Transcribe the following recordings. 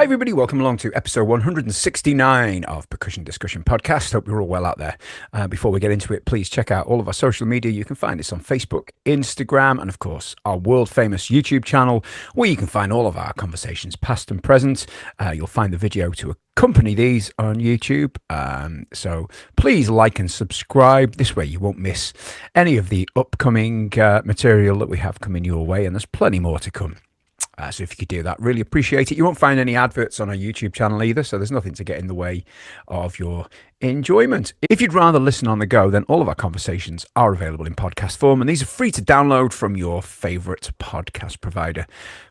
Hi, everybody. Welcome along to episode 169 of Percussion Discussion Podcast. Hope you're all well out there. Before we get into it, please check out all of our social media. You can find us on Facebook, Instagram, and of course, our world famous YouTube channel, where you can find all of our conversations, past and present. You'll find the video to accompany these on YouTube. So please like and subscribe. This way you won't miss any of the upcoming material that we have coming your way, and there's plenty more to come. So if you could do that, really appreciate it. You won't find any adverts on our YouTube channel either, so there's nothing to get in the way of your enjoyment. If you'd rather listen on the go, then all of our conversations are available in podcast form, and these are free to download from your favourite podcast provider.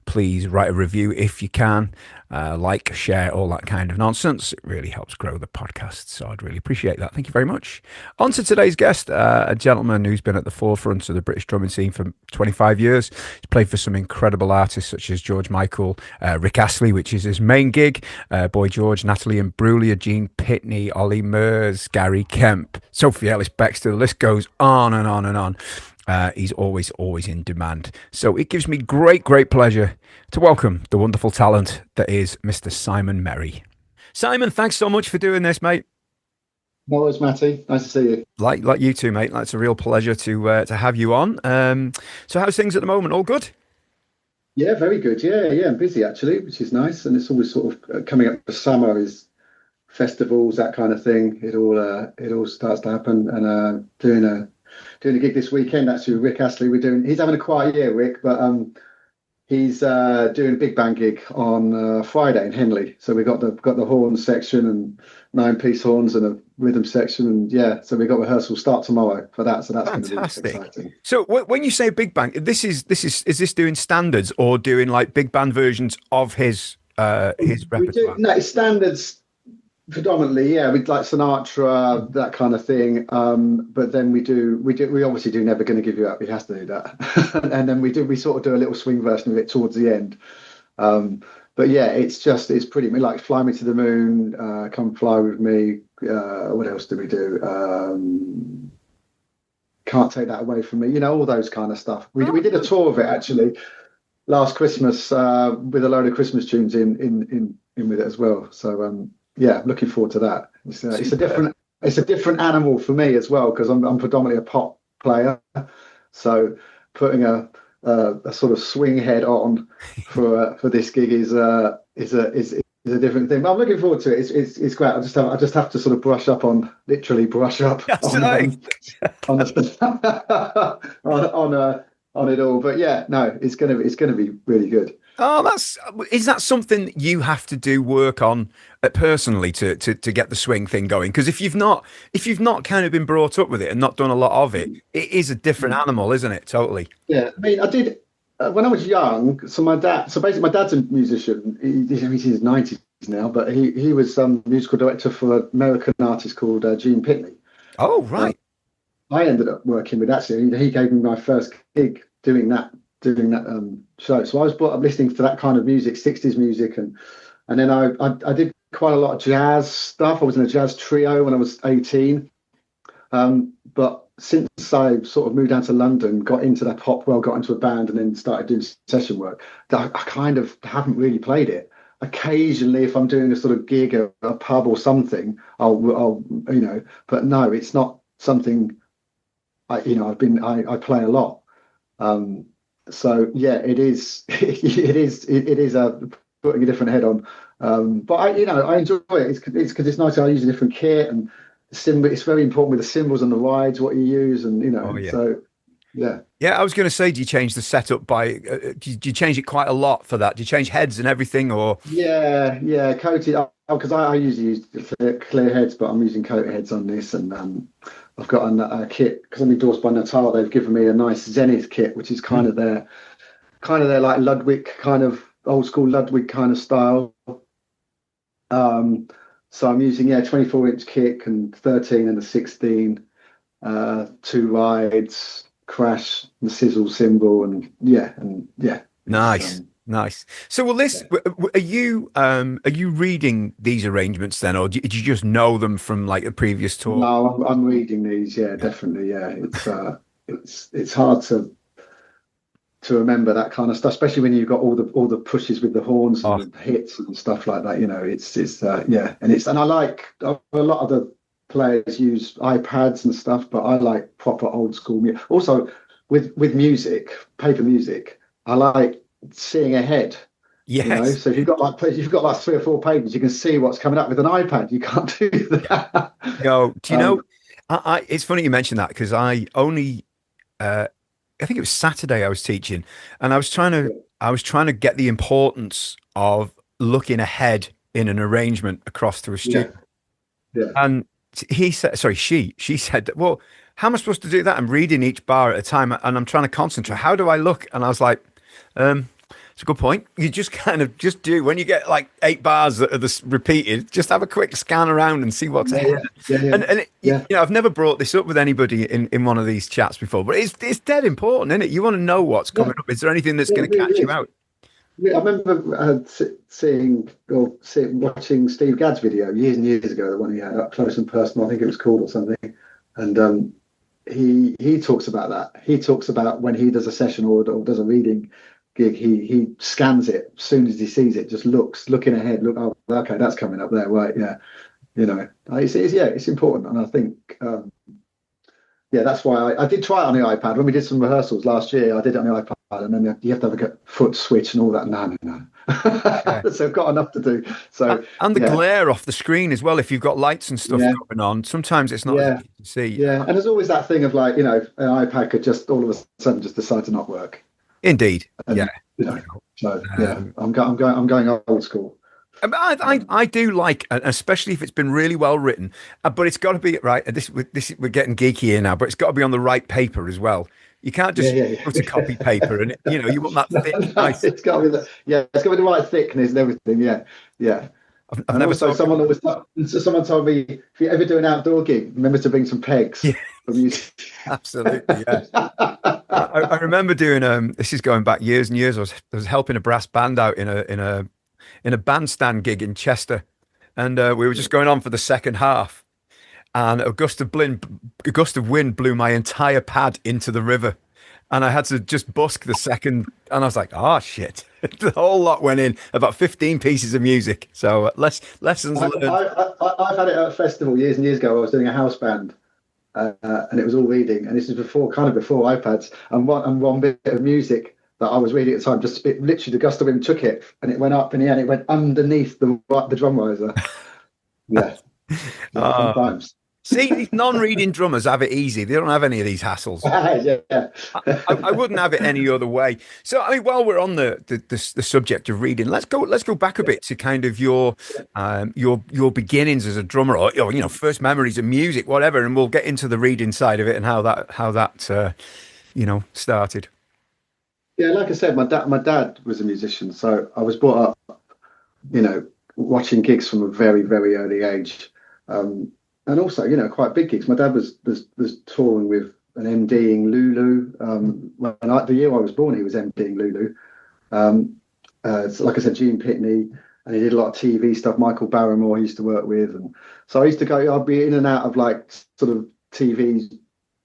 Please write a review if you can, like, share, all that kind of nonsense. It really helps grow the podcast, so I'd really appreciate that. Thank you very much. On to today's guest, a gentleman who's been at the forefront of the British drumming scene for 25 years. He's played for some incredible artists such as George Michael, Rick Astley, which is his main gig, Boy George, Natalie Imbruglia, Gene Pitney, Olly Murs, Gary Kemp, Sophie Ellis Bextor. The list goes on and on and on. He's always in demand. So it gives me great pleasure to welcome the wonderful talent that is Mr. Simon Merry. Simon, thanks so much for doing this, mate. No worries, Matty. Nice to see you. Like you too, mate. It's a real pleasure to have you on. So how's things at the moment? All good? Yeah, very good. Yeah. I'm busy actually, which is nice. And it's always sort of coming up for summer is festivals, that kind of thing. It all starts to happen. And doing a gig this weekend actually with Rick Astley. He's having a quiet year, Rick, but he's doing a big band gig on Friday in Henley. So we got the horn section and 9-piece horns and a rhythm section, and yeah, so we got rehearsal start tomorrow for that. So that's fantastic. Really exciting. So when you say big band, is this doing standards or doing like big band versions of his repertoire? No, it's standards. Predominantly, yeah, we'd like Sinatra, that kind of thing. But then we obviously do Never Gonna Give You Up. He has to do that. And then we sort of do a little swing version of it towards the end. But yeah, it's pretty like Fly Me to the Moon, Come Fly With Me. What else do we do? Can't Take That Away From Me. You know, all those kind of stuff. We did a tour of it actually last Christmas with a load of Christmas tunes in with it as well. So yeah, looking forward to that. It's a different animal for me as well, because I'm predominantly a pop player. So putting a sort of swing head on for this gig is a different thing. But I'm looking forward to it. It's great. I just have to sort of literally brush up on it all. But yeah, no, it's gonna be really good. Oh, is that something that you have to do work on personally to get the swing thing going? Because if you've not kind of been brought up with it and not done a lot of it, it is a different animal, isn't it? Totally. Yeah, I mean, I did when I was young. So basically, my dad's a musician. He's in his 90s now, but he was musical director for an American artist called Gene Pitney. Oh, right. I ended up working with actually. He gave me my first gig doing that show. So I was brought up listening to that kind of music, 60s music, and then I did quite a lot of jazz stuff. I was in a jazz trio when I was 18. But since I sort of moved down to London, got into that pop world, got into a band, and then started doing session work, I kind of haven't really played it. Occasionally, if I'm doing a sort of gig at a pub or something, I'll but no, it's not something I play a lot. So yeah, it is putting a different head on. But I enjoy it. It's because it's nice. I use a different kit, and it's very important with the cymbals and the rides, what you use, and So yeah. Yeah, I was going to say, do you change the setup by? Do you change it quite a lot for that? Do you change heads and everything, or? Yeah, coated. Because I usually use clear heads, but I'm using coat heads on this, and I've got a kit because I'm endorsed by Natal. They've given me a nice Zenith kit, which is kind of their like Ludwig, kind of old school Ludwig kind of style. So I'm using 24-inch kick and 13 and a 16, 2 rides, crash, and sizzle cymbal, and yeah. Nice. So, are you reading these arrangements then, or did you just know them from like a previous tour? No, I'm reading these. Yeah, definitely. Yeah, it's hard to to remember that kind of stuff, especially when you've got all the pushes with the horns Oh, and the hits and stuff like that. And I like a lot of the players use iPads and stuff, but I like proper old school music. Also, with music, paper music, I like seeing ahead. yes. So if you've got like 3 or 4 pages, you can see what's coming up. With an iPad, you can't do that. Do you know? It's funny you mentioned that because I think it was Saturday I was teaching, and I was trying to get the importance of looking ahead in an arrangement across to a Yeah, student. yeah, And she said, "Well, how am I supposed to do that? I'm reading each bar at a time, and I'm trying to concentrate. How do I look?" And I was like, "It's a good point. You just kind of just do when you get like 8 bars that are repeated. Just have a quick scan around and see what's yeah, ahead." yeah, yeah, yeah. I've never brought this up with anybody in one of these chats before, but it's dead important, isn't it? You want to know what's Yeah, coming up. Is there anything that's yeah, going it to catch really you is. out? Yeah, I remember watching Steve Gadd's video years and years ago, the one he had up close and personal, I think it was called or something. And he talks about that. He talks about when he does a session or does a reading gig, he scans it as soon as he sees it, just looking ahead. Look, oh, okay, that's coming up there, right? Yeah, it's important, and I think. That's why I did try it on the iPad when we did some rehearsals last year. I did it on the iPad, and then you have to have a foot switch and all that. No. Yeah. So I've got enough to do. So And the glare off the screen as well. If you've got lights and stuff yeah, going on, sometimes it's not as yeah, easy to see. yeah. And there's always that thing of like, an iPad could just all of a sudden just decide to not work. Indeed. Yeah. And so yeah, I'm going old school. I do like, especially if it's been really well written, but it's got to be right. We're getting geeky here now, but it's got to be on the right paper as well. You can't just put a copy paper and you want that thick, nice. It's got to be it's got to be the right thickness and everything. Yeah. I've And never also, someone told me, if you ever do an outdoor gig, remember to bring some pegs. Yeah, For music. absolutely. Yeah. I remember doing this is going back years and years. I was helping a brass band out in a bandstand gig in Chester, and we were just going on for the second half, and a gust of wind blew my entire pad into the river, and I had to just busk the second, and I was like, "Oh shit!" The whole lot went in, about 15 pieces of music. So lessons learned. I've had it at a festival years and years ago. I was doing a house band, and it was all reading, and this is before iPads, and one bit of music that I was reading at the time, literally the gust of wind took it, and it went up in the end. It went underneath the drum riser. Yeah, sometimes. See, these non-reading drummers have it easy. They don't have any of these hassles. Yeah. I wouldn't have it any other way. So, I mean, while we're on the subject of reading, let's go back a bit to kind of your beginnings as a drummer, or first memories of music, whatever, and we'll get into the reading side of it and how that started. Yeah, like I said, my dad was a musician, so I was brought up, watching gigs from a very, very early age. And also, quite big gigs. My dad was touring with an MDing Lulu. The year I was born, he was MDing Lulu. So like I said, Gene Pitney, and he did a lot of TV stuff. Michael Barrymore he used to work with, and so I used to go. I'd be in and out of like sort of TV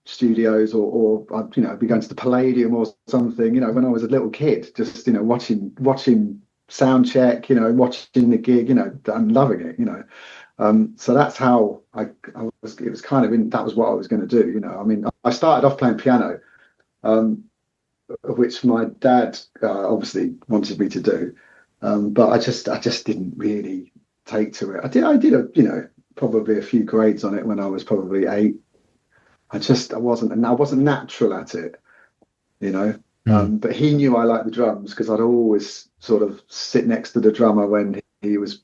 studios, or I'd be going to the Palladium or something. When I was a little kid, just watching sound check. Watching the gig. And loving it. So that's how I was. It was kind of that was what I was going to do. I mean, I started off playing piano, which my dad obviously wanted me to do, but I just didn't really take to it. I did probably a few grades on it when I was probably 8. I wasn't natural at it, But he knew I liked the drums because I'd always sort of sit next to the drummer when he was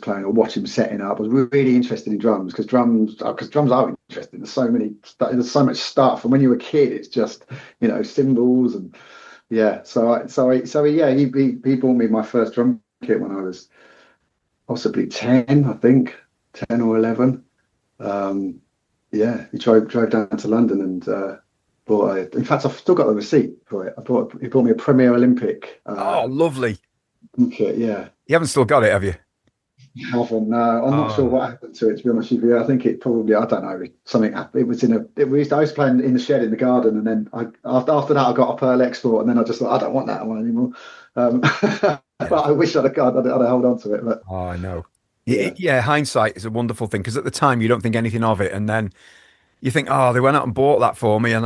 playing, or watch him setting up. I was really interested in drums because drums are interesting. There's so much stuff, and when you're a kid, it's just cymbals and yeah. He bought me my first drum kit when I was possibly 10, I think 10 or 11. He drove down to London and bought it. In fact, I've still got the receipt for it. He bought me a Premier Olympic. Oh, lovely. Kit, yeah. You haven't still got it, have you? haven't. No, I'm not sure Oh, what happened to it. To be honest with you, I think it probably, I don't know, something happened. It was in a. I was playing in the shed in the garden, and then after that I got a Pearl Export, and then I just thought I don't want that one anymore. But yeah. I wish I'd held on to it. But Oh, I know. yeah, Yeah, hindsight is a wonderful thing because at the time you don't think anything of it, and then you think, oh, they went out and bought that for me, and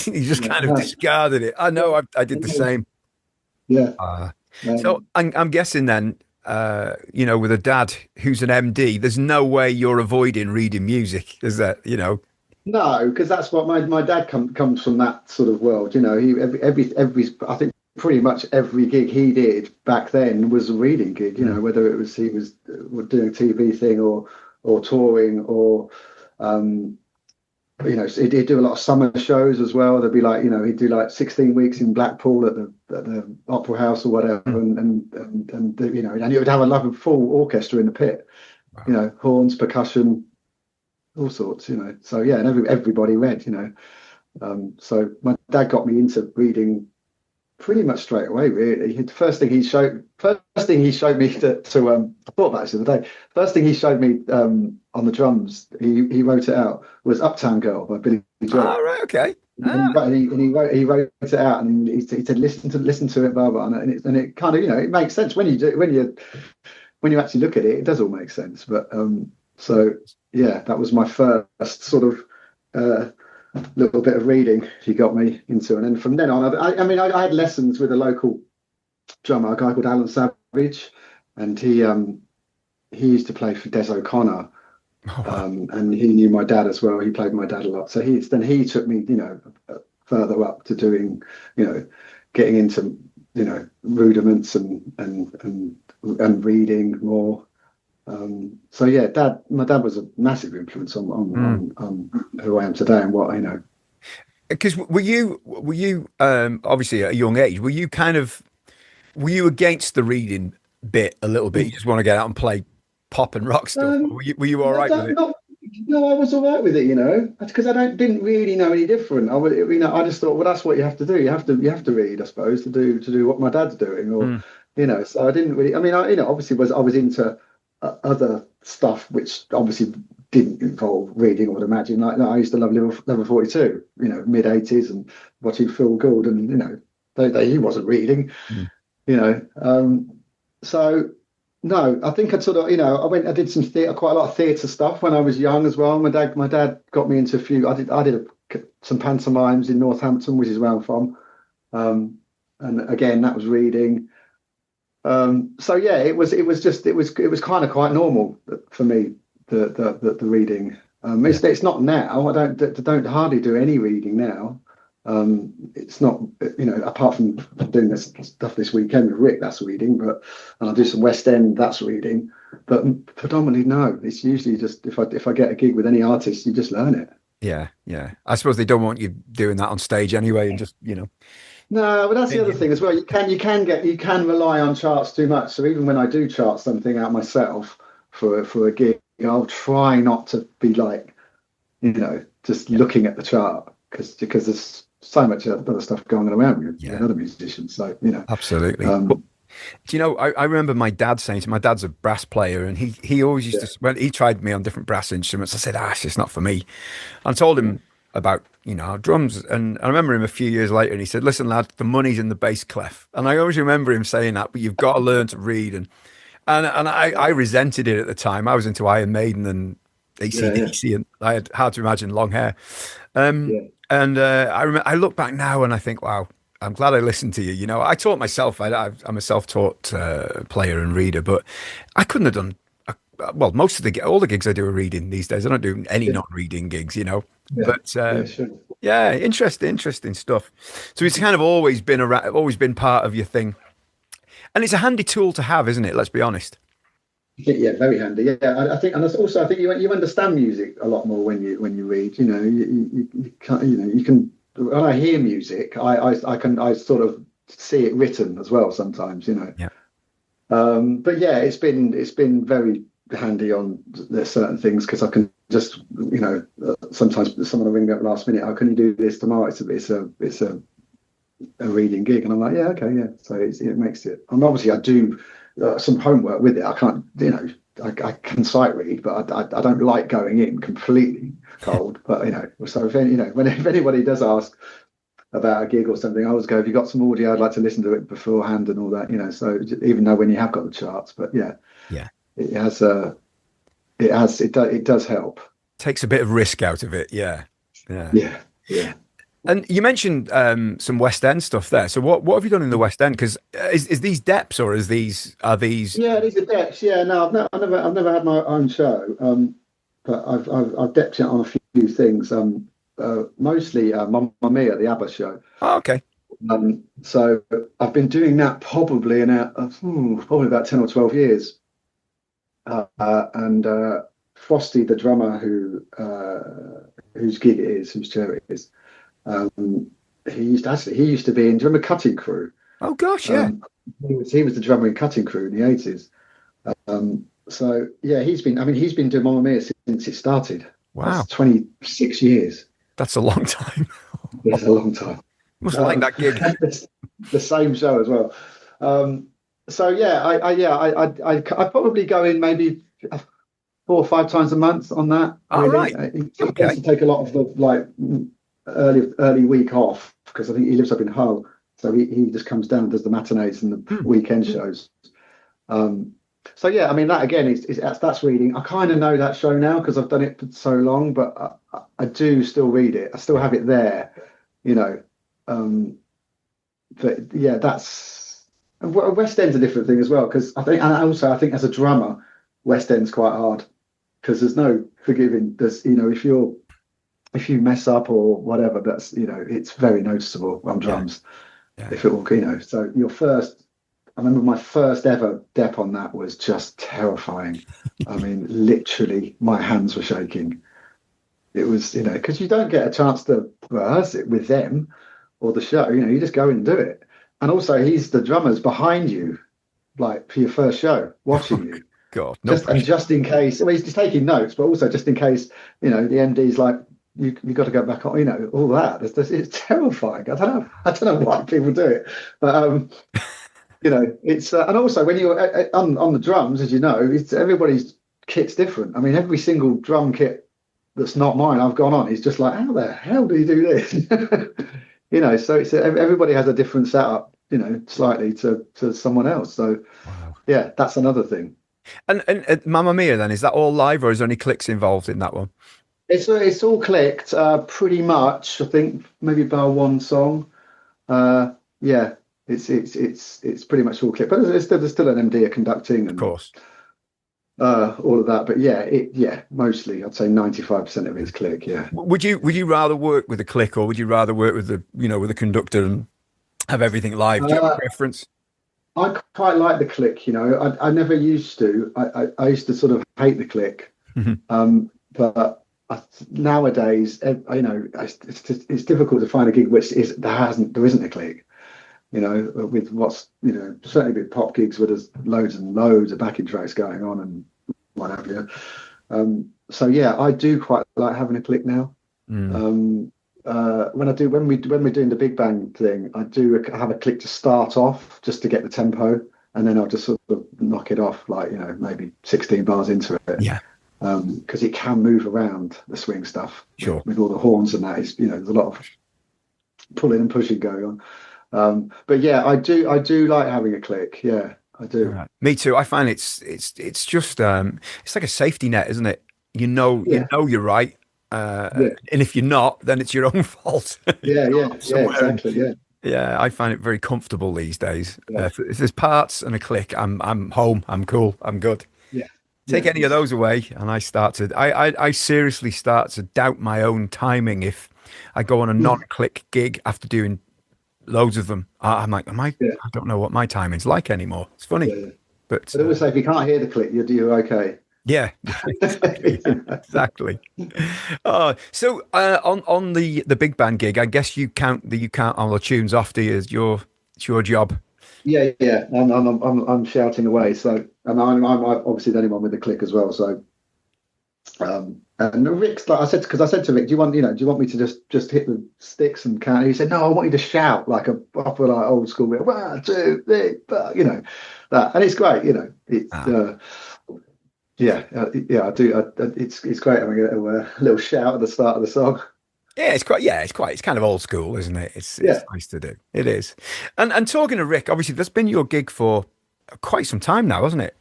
you just yeah, kind of no, discarded it. I know, I did the same. yeah. Uh, so Um, I'm guessing then, with a dad who's an MD, there's no way you're avoiding reading music, is that, No, because that's what my dad comes from, that sort of world. You know, he every I think pretty much every gig he did back then was a reading gig. You know, Mm. whether it was he was doing a TV thing or touring or he'd do a lot of summer shows as well. There'd be like, he'd do like 16 weeks in Blackpool at the Opera House or whatever, Mm. and he would have a full orchestra in the pit. Wow. Horns, percussion, all sorts. So yeah, and everybody read. So my dad got me into reading pretty much straight away. Really, the first thing he showed me I thought about this the other day. First thing he showed me on the drums, he wrote it out, was "Uptown Girl" by Billy Joel. Oh, right, okay. And he wrote it out, and he said, listen to it, blah blah, and it kind of, it makes sense when you actually look at it. It does all make sense. But so yeah, that was my first sort of little bit of reading he got me into, and then from then on, I had lessons with a local drummer, a guy called Alan Savage, and he used to play for Des O'Connor, Oh, wow. and he knew my dad as well. He played my dad a lot, so he took me, further up to doing, getting into, rudiments and reading more. So yeah, my dad was a massive influence on who I am today and what I know. Because were you obviously at a young age, were you against the reading bit a little bit? You just want to get out and play pop and rock stuff. Or were you all No, right with it? no, I was all right with it, because I didn't really know any different. I just thought, well, that's what you have to do. You have to read, I suppose, to do what my dad's doing, or Mm. So I didn't really. I mean, obviously I was into other stuff which obviously didn't involve reading. I would imagine, like I used to love Level 42, mid '80s, and watching Phil Gould, and he wasn't reading, Mm. you know. So no, I think I did some theatre, quite a lot of theatre stuff when I was young as well. My dad got me into a few. I did some pantomimes in Northampton, which is where I'm from, and again that was reading. So yeah, it was kind of quite normal for me, the reading. Yeah. It's not now. I don't hardly do any reading now. It's not, apart from doing this stuff this weekend with Rick, that's reading. And I'll do some West End, that's reading. But predominantly, no. It's usually just if I get a gig with any artist, you just learn it. Yeah, yeah. I suppose they don't want you doing that on stage anyway, and just No, but that's the other singing. thing as well. You can rely on charts too much. So even when I do chart something out myself for a gig, I'll try not to be like, just Yeah, looking at the chart, because there's so much other stuff going on around me with yeah, other musicians. So absolutely. Well, um, do you know? I remember my dad saying to my dad's a brass player, and he always used yeah, to when he tried me on different brass instruments. I said, it's just not for me. And told yeah, him about drums, and I remember him a few years later, and he said, "Listen, lad, the money's in the bass clef." And I always remember him saying that, but you've got to learn to read, and I resented it at the time. I was into Iron Maiden and yeah, yeah, AC/DC, and I had hard to imagine long hair. Um, yeah, and I look back now and I think, wow, I'm glad I listened to you. I taught myself. I'm a self-taught player and reader, but I couldn't have done. Well, most of all the gigs I do are reading these days. I don't do any yeah, non-reading gigs. yeah, But yeah, sure. yeah, interesting stuff. So it's kind of always been around, always been part of your thing, and it's a handy tool to have, isn't it? Let's be honest. Yeah, very handy. Yeah, I think, and also I think you understand music a lot more when you read. You can you can, when I hear music, I sort of see it written as well sometimes. Yeah. But yeah, it's been very handy on there's certain things, because I can just, sometimes someone will ring me up last minute. How can you do this tomorrow? It's a reading gig, and I'm like, yeah, okay, yeah. So it makes it. And obviously I do some homework with it. I can't, I can sight read, but I don't like going in completely cold. But so if anybody does ask about a gig or something, I always go, "Have you got some audio? I'd like to listen to it beforehand and all that." So even though when you have got the charts, but yeah, it does help. Takes a bit of risk out of it. Yeah. And you mentioned some West End stuff there. So what have you done in the West End? Because is these Deps or are these? Yeah, these are Deps. Yeah, no, I've never had my own show, but I've Depped it on a few things. Mostly Mamma Mia, the ABBA show. Oh, okay. So I've been doing that probably probably about 10 or 12 years. And Frosty, the drummer, whose gig it is, whose chair it is, he used to be in, do you remember Cutting Crew? Oh gosh, yeah. He was the drummer in Cutting Crew in the 80s. So yeah, he's been doing Mamma Mia since it started. Wow. That's 26 years. That's a long time. It's a long time. Must like that gig. The same show as well. So yeah, I probably go in maybe 4 or 5 times a month on that. All right. He has to take a lot of the early week off because I think he lives up in Hull, so he just comes down and does the matinees and the weekend shows. So yeah, I mean that again that's reading. I kind of know that show now because I've done it for so long, but I do still read it. I still have it there, But yeah, that's West End's a different thing as well because I think as a drummer, West End's quite hard because there's no forgiving. There's if you mess up or whatever, that's it's very noticeable on drums. Yeah. If it will, so I remember my first ever Dep on that was just terrifying. I mean, literally, my hands were shaking. It was, because you don't get a chance to rehearse it with them or the show. You just go in and do it. And also, the drummer's behind you, like for your first show, watching you. God, just in case. Well, he's taking notes, but also just in case, the MD's like, you got to go back on, all that. It's terrifying. I don't know why people do it, but. It's and also when you're on the drums, as you know, everybody's kit's different. I mean, every single drum kit that's not mine, I've gone on. Is just like, how the hell do you do this? So it's everybody has a different setup, slightly to someone else. So, yeah, that's another thing. And Mamma Mia, then is that all live, or is there any clicks involved in that one? It's all clicked, pretty much. I think maybe bar one song. Yeah. It's pretty much all clipped, but there's still an MD conducting, and of course, all of that. But yeah, mostly I'd say 95% of it's click. Yeah. Would you rather work with a click, or would you rather work with with a conductor and have everything live? Do you have a preference? I quite like the click. I never used to. I used to sort of hate the click, but nowadays, it's difficult to find a gig which there isn't a click. With what's, certainly with pop gigs where there's loads and loads of backing tracks going on and what have you. So yeah, I do quite like having a click now. When we're doing the big band thing, I do have a click to start off just to get the tempo, and then I'll just sort of knock it off like, maybe 16 bars into it. Yeah. Because it can move around the swing stuff. Sure. With all the horns and that, there's a lot of pulling and pushing going on. But yeah, I do like having a click. Yeah, I do. Right. Me too. I find it's just it's like a safety net, isn't it? You're right, and if you're not, then it's your own fault. Yeah, exactly. Yeah, I find it very comfortable these days. If there's parts and a click, I'm home. I'm cool. I'm good. Yeah. Take any of those away, and I seriously start to doubt my own timing if I go on a non-click gig after doing loads of them. I'm like, I don't know what my timing's like anymore. It's funny, but I always say if you can't hear the click, you're okay. Yeah, exactly. So on the big band gig, I guess you count all the tunes off to you as it's your job. Yeah. I'm shouting away. So, and I'm obviously the only one with the click as well. So, and Rick's like I said to Rick, do you want me to just hit the sticks and count? He said, no, I want you to shout like a proper like old school, 1, 2, 3, that, and it's great. Yeah, I do. It's great having a little shout at the start of the song. Yeah, it's kind of old school, isn't it? It's Yeah, nice to do. It is. And talking to Rick, obviously that's been your gig for quite some time now, hasn't it?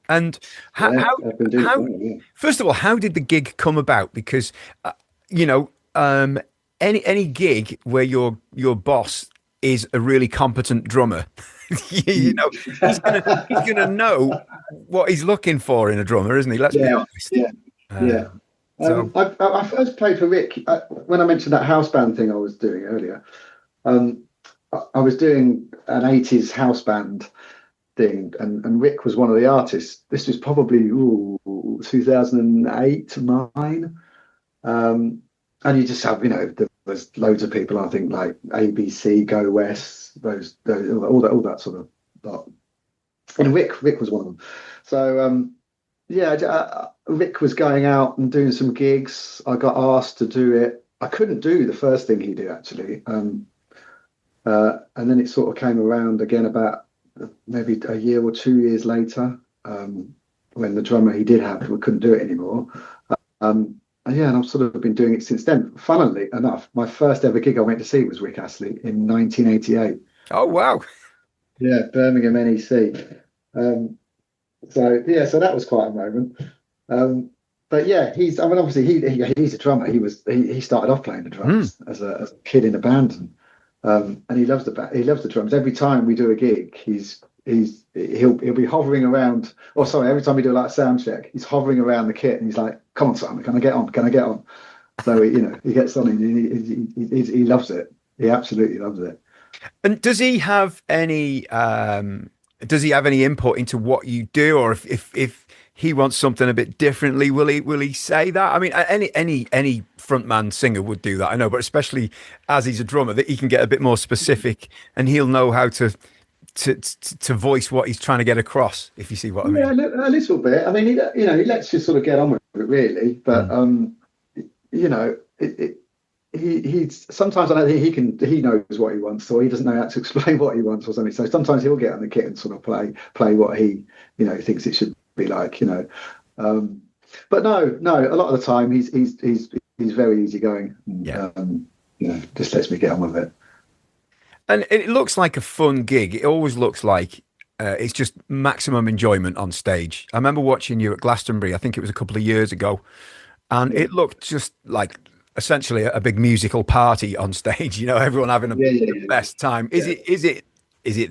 And how yeah, how I've been doing it how for a while, yeah. first of all, how did the gig come about? Because you know, any gig where your boss is a really competent drummer, you know, he's gonna know what he's looking for in a drummer, isn't he? Let's be Yeah, honest. yeah, Uh, yeah. so I first played for Rick when I mentioned that house band thing I was doing earlier. Um, I was doing an 80s house band thing, and Rick was one of the artists. This was probably 2008, 9. And you just have, there was loads of people, I think, like ABC, Go West, those all that sort of lot. And Rick was one of them. So yeah, Rick was going out and doing some gigs. I got asked to do it. I couldn't do the first thing he did actually, and then it sort of came around again about maybe a year or 2 years later, when the drummer he did have couldn't do it anymore. And yeah, and I've sort of been doing it since then. Funnily enough, my first ever gig I went to see was Rick Astley in 1988. oh wow. Yeah, Birmingham NEC. So that was quite a moment. But yeah, I mean, obviously he's a drummer. He started off playing the drums as a kid in a band, and he loves he loves the drums. Every time we do a gig, he'll be hovering around. Oh, sorry, every time we do like a sound check, he's hovering around the kit, and he's like, "Come on, Simon, can I get on? Can I get on?" So he gets on, and he loves it. He absolutely loves it. And does he have any input into what you do, or if he wants something a bit differently, will he say that? I mean, any frontman singer would do that, I know, but especially as he's a drummer, that he can get a bit more specific, and he'll know how to voice what he's trying to get across. If you see what I Yeah, mean. a little bit. I mean, he lets you sort of get on with it, really. But he's sometimes I don't think he knows what he wants, or he doesn't know how to explain what he wants or something. So sometimes he'll get on the kit and sort of play what he thinks it should be like. But no, a lot of the time he's very easygoing. Yeah. Just lets me get on with it. And it looks like a fun gig. It always looks like it's just maximum enjoyment on stage. I remember watching you at Glastonbury, I think it was a couple of years ago, and it looked just like essentially a big musical party on stage. Everyone having the best time. Is it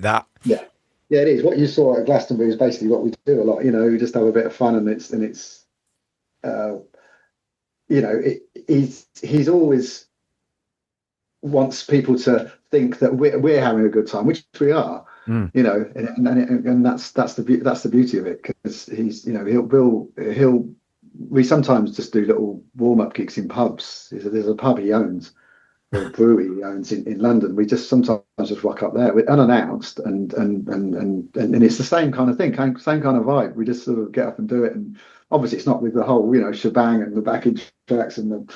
that? Yeah, yeah, it is. What you saw at Glastonbury is basically what we do a lot. We just have a bit of fun, and he's always wants people to think that we're having a good time, which we are. And that's the beauty of it, because we sometimes just do little warm-up gigs in pubs. There's a pub he owns, or a brewery he owns in London. We just sometimes just rock up there unannounced, and it's the same kind of thing, same kind of vibe. We just sort of get up and do it, and obviously it's not with the whole shebang and the backing tracks and the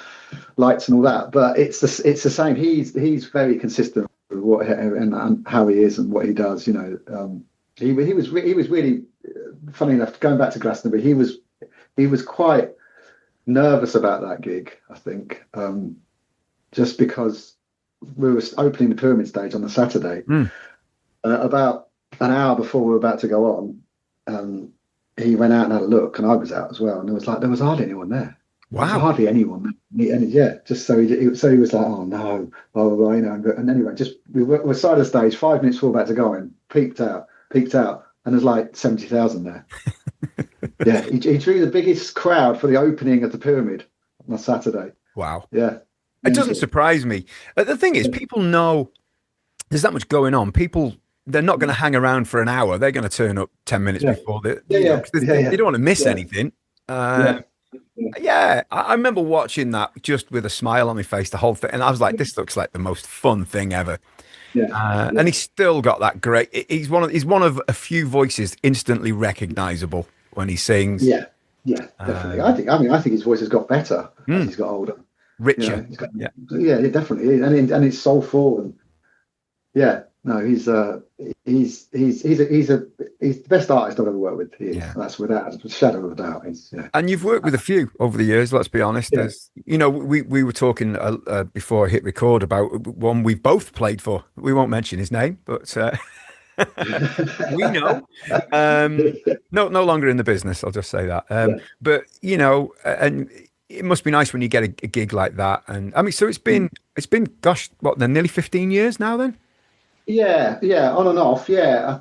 lights and all that, but it's the same. He's very consistent with what and how he is and what he does. He was really, funny enough, going back to Glastonbury, he was quite nervous about that gig, I think, just because we were opening the Pyramid stage on the Saturday. About an hour before we were about to go on, he went out and had a look, and I was out as well, and there was hardly anyone there. Wow. There was hardly anyone. And yeah, just so he was like, oh no, blah, blah, blah, and anyway, just we were side of the stage, 5 minutes before we were about to go in, peeked out, and there's like 70,000 there. Yeah, he drew the biggest crowd for the opening of the Pyramid on a Saturday. Wow. Yeah. It doesn't surprise me. The thing is, people know there's that much going on. They're not going to hang around for an hour. They're going to turn up 10 minutes before. They don't want to miss anything. Yeah, I remember watching that just with a smile on my face, the whole thing. And I was like, this looks like the most fun thing ever. And he's still got that great. He's one of a few voices instantly recognizable when he sings. Yeah, definitely. I think his voice has got better as he's got older. Richer. Yeah, definitely. And it's soulful, and yeah, no, he's the best artist I've ever worked with. He is. Yeah. That's without a shadow of a doubt. Yeah. And you've worked with a few over the years, let's be honest. Yeah. There's, we were talking before I hit record about one we've both played for. We won't mention his name, but we know. No longer in the business, I'll just say that. Yeah. But, and it must be nice when you get a gig like that. And I mean, so it's been, gosh, what, then nearly 15 years now then? Yeah, on and off. I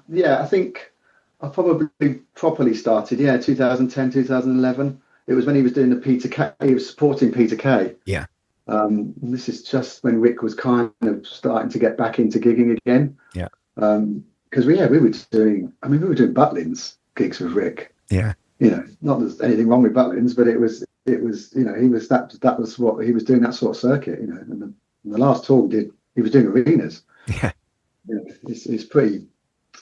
think I probably properly started, 2010, 2011. It was when he was doing the Peter Kay, he was supporting Peter Kay. Yeah. This is just when Rick was kind of starting to get back into gigging again. Yeah. Because we were doing Butlins gigs with Rick. Yeah. Not that there's anything wrong with Butlins, but it was he was that was what he was doing, that sort of circuit, and the last tour he was doing arenas. Yeah. It's pretty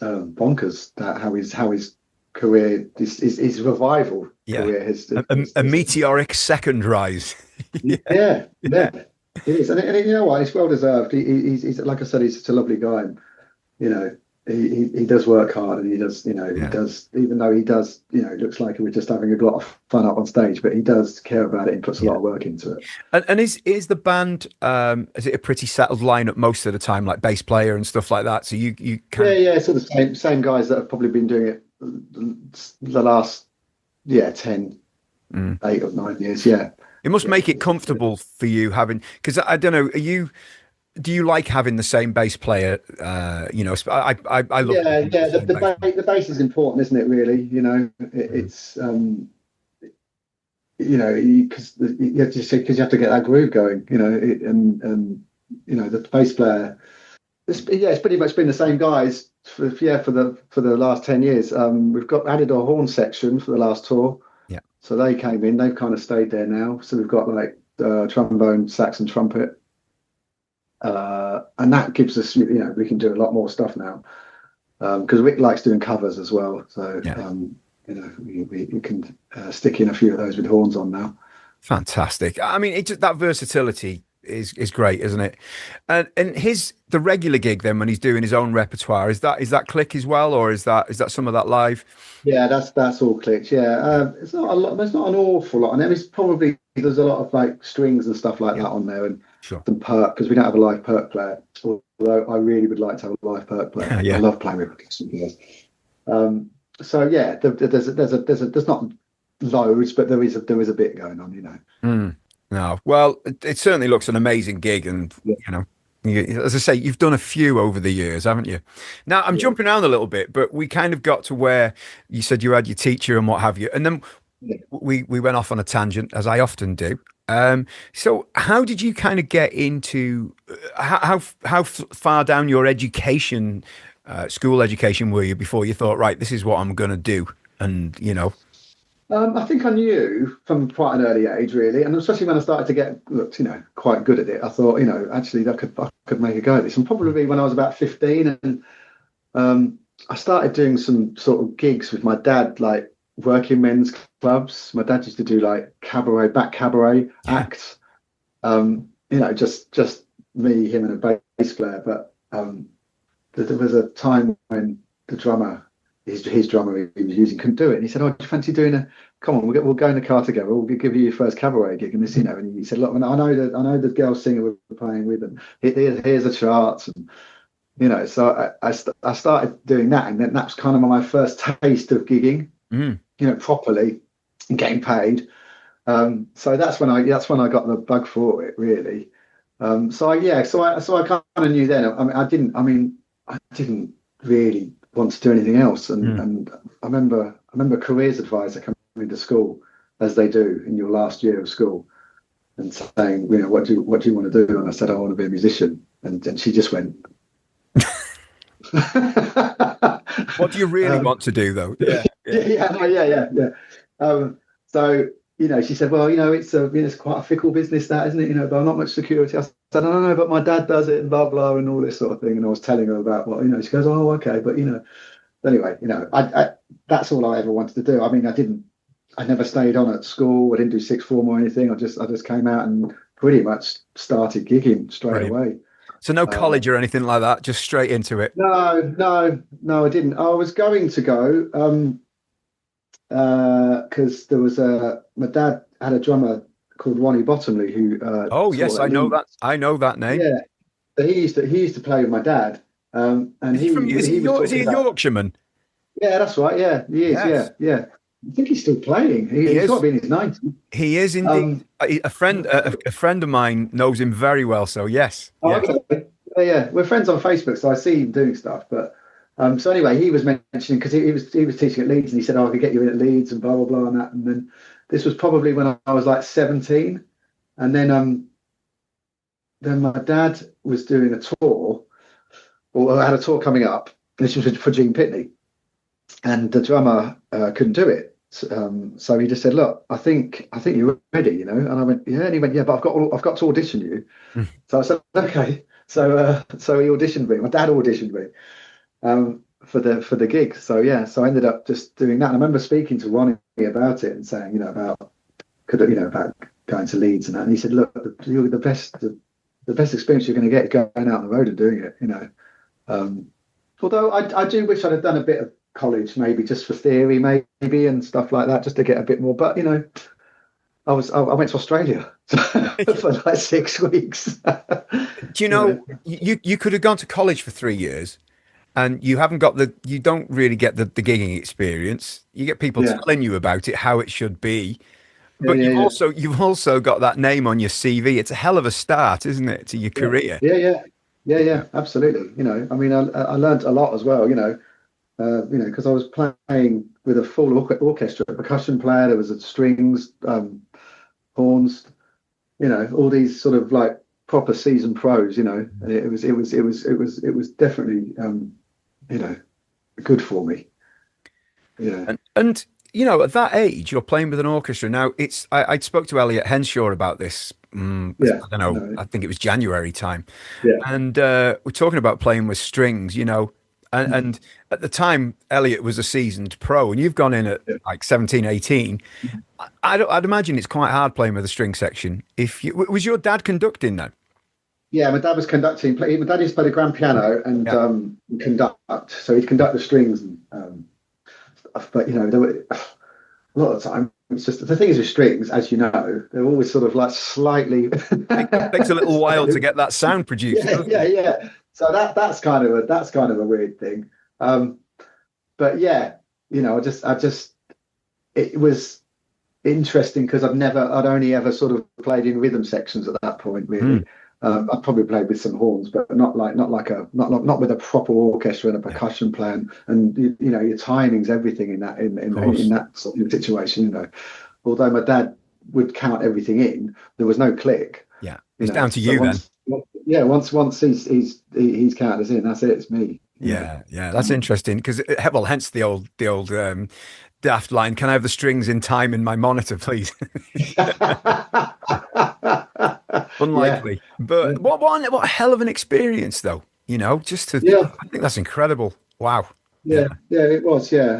bonkers that how his career, his revival career has a meteoric second rise. yeah, it is, and you know what, it's well deserved. He's like I said, he's such a lovely guy, and he does work hard, and he does he does, even though he does it looks like we're just having a lot of fun up on stage, but he does care about it and puts a lot of work into it. And is the band is it a pretty settled lineup most of the time, like bass player and stuff like that? So you can sort of same guys that have probably been doing it the last 10 8 or 9 years. It must make it comfortable for you having, because I don't know, do you like having the same bass player? I love the bass is important, isn't it? Really, it's because you have to get that groove going, and the bass player. It's pretty much been the same guys for the last 10 years. We've added a horn section for the last tour. Yeah. So they came in. They've kind of stayed there now. So we've got like trombone, sax, and trumpet. And that gives us, we can do a lot more stuff now, because Rick likes doing covers as well. So, we can stick in a few of those with horns on now. Fantastic. I mean, that versatility is great, isn't it? And the regular gig then, when he's doing his own repertoire, is that click as well, or is that some of that live? Yeah, that's all clicked. Yeah, it's not a lot. There's not an awful lot on there. It's probably, there's a lot of like strings and stuff like that on there, and some perk, because we don't have a live perk player. Although I really would like to have a live perk player. I love playing with percussion players. So yeah, there's not loads, but there is a bit going on, No, well, it certainly looks an amazing gig, and as I say, you've done a few over the years, haven't you? Now, I'm jumping around a little bit, but we kind of got to where you said you had your teacher and what have you, and then we went off on a tangent, as I often do. So how did you kind of get into how far down your education, school education, were you before you thought, right, this is what I'm going to do? And I think I knew from quite an early age, really, and especially when I started to get quite good at it. I thought, actually, I could make a go at this. And probably when I was about 15, and I started doing some sort of gigs with my dad, like working men's clubs. My dad used to do like cabaret acts. Just me, him, and a bass player. But there was a time when the drummer, his drummer he was using, couldn't do it, and he said, "Oh, do you fancy doing come on, we'll go in the car together. We'll give you your first cabaret gig." And this, and he said, "Look, I know the girl singer we're playing with, and here's the charts." And so I started doing that, and then that's kind of my first taste of gigging, properly and getting paid. So that's when I got the bug for it, really. So I kind of knew then. I didn't really want to do anything else, and I remember careers advisor coming into school, as they do in your last year of school, and saying, what do you want to do? And I said, I want to be a musician, and she just went, what do you really want to do, though? Yeah. So she said, well, it's quite a fickle business, that, isn't it? But not much security. I said, I don't know, but my dad does it, and blah blah, and all this sort of thing. And I was telling her about what, she goes, oh, okay, but anyway, I that's all I ever wanted to do. I mean, I never stayed on at school. I didn't do sixth form or anything. I just came out and pretty much started gigging straight away. So no college or anything like that, just straight into it. No, I didn't. I was going to go because there was my dad had a drummer called Ronnie Bottomley who Oh yes, taught I at know Leeds. that. I know that name. Yeah, so he used to play with my dad, and Is he from? Is he he was your? Is he talking a about. Yorkshireman? Yeah, that's right. Yeah, he is. Yeah, Yes, yeah. I think he's still playing. he He's got to is. be in his 90s. He is indeed. Um, A friend, a friend of mine knows him very well. So yes, oh, yes. okay. Yeah, we're friends on Facebook, so I see him doing stuff. But so anyway, he was mentioning because he was teaching at Leeds, and he said, "Oh, I could get you in at Leeds," and blah blah blah, and that. And then this was probably when I was like 17, and then my dad was doing a tour, or had a tour coming up. This was for Gene Pitney, and the drummer couldn't do it. So he just said, "Look, I think you're ready, you know." And I went, "Yeah." And he went, "Yeah, but I've got to audition you." Hmm. So I said, "Okay." So he auditioned me. My dad auditioned me for the gig. So yeah, so I ended up just doing that. And I remember speaking to Ronnie about it and saying, about about going to Leeds and that. And he said, "Look, you're the best experience you're going to get is going out on the road and doing it." Although I do wish I'd have done a bit of college, maybe just for theory, maybe, and stuff like that, just to get a bit more. But I went to Australia for like 6 weeks. Do you know you could have gone to college for 3 years, and you don't really get the gigging experience. You get people Yeah, telling you about it, how it should be, yeah, but yeah, yeah, you've also got that name on your CV. It's a hell of a start, isn't it, to your yeah, career? yeah, yeah, yeah, yeah. Absolutely. I mean, I learned a lot as well. Because I was playing with a full orchestra, a percussion player. There was a strings, horns. All these sort of like proper seasoned pros. And it was definitely good for me. Yeah, And at that age, you're playing with an orchestra. Now, I spoke to Elliot Henshaw about this. yeah, I don't know. no, I think it was January time, yeah, and we're talking about playing with strings. And at the time, Elliot was a seasoned pro, and you've gone in at yeah. like 17, 18. I'd imagine it's quite hard playing with a string section. Was your dad conducting then? Yeah, my dad was conducting. My dad used to play the grand piano and Yeah. conduct. So he'd conduct the strings and stuff. But there were a lot of the time. It's just the thing is with strings, as you know, they're always sort of like slightly. It takes a little while to get that sound produced, Yeah, doesn't yeah, it? yeah. So that's kind of a weird thing. But yeah, I just it was interesting because I'd only ever sort of played in rhythm sections at that point, Hmm. really. I probably played with some horns, but not with a proper orchestra and a Yeah, percussion player. And your timing's everything in that of in course. that sort of situation. Although my dad would count everything in, there was no click. Yeah, it's down to So you then. once he's counted us in, that's it. It's me. Yeah, yeah, that's interesting because well, hence the old daft line. Can I have the strings in time in my monitor, please? Yeah, Unlikely, but what a hell of an experience, though. Just to yeah, I think that's incredible. Wow. Yeah. yeah, yeah. It was, yeah,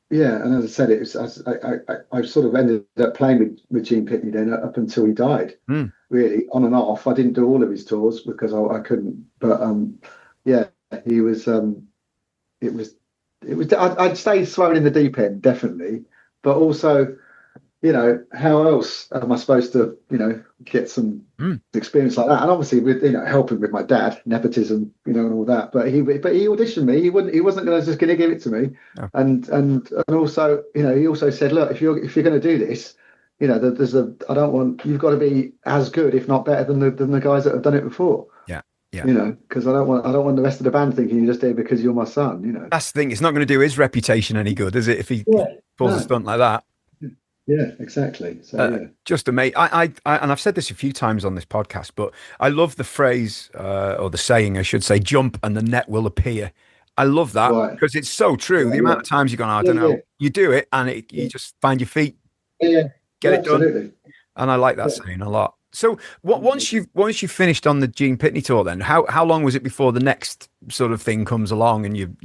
yeah. And as I said, it was. I sort of ended up playing with Gene Pitney then up until he died. Mm. Really, on and off. I didn't do all of his tours because I couldn't. But yeah, he was. It was. It was. I'd stay thrown in the deep end, definitely. But also, how else am I supposed to, get some Mm. experience like that? And obviously, with helping with my dad, nepotism, and all that. But he auditioned me. He wasn't just going to give it to me. Oh, And also, he also said, look, if you're going to do this, I don't want you've got to be as good, if not better, than the guys that have done it before. yeah, yeah. Because I don't want the rest of the band thinking you're just here because you're my son. That's the thing. It's not going to do his reputation any good, is it? If he Yeah. pulls a No. stunt like that. Yeah. Exactly. So yeah. Just amazing. And I've said this a few times on this podcast, but I love the phrase or the saying, I should say, "Jump and the net will appear." I love that Right. because it's so true. Yeah. The Yeah. amount of times you're going, I Yeah. don't Yeah. know, you do it, and you Yeah. just find your feet, Yeah. get Yeah. it done, Absolutely. and I like that Yeah. saying a lot. So, once you finished on the Gene Pitney tour, then how long was it before the next sort of thing comes along and you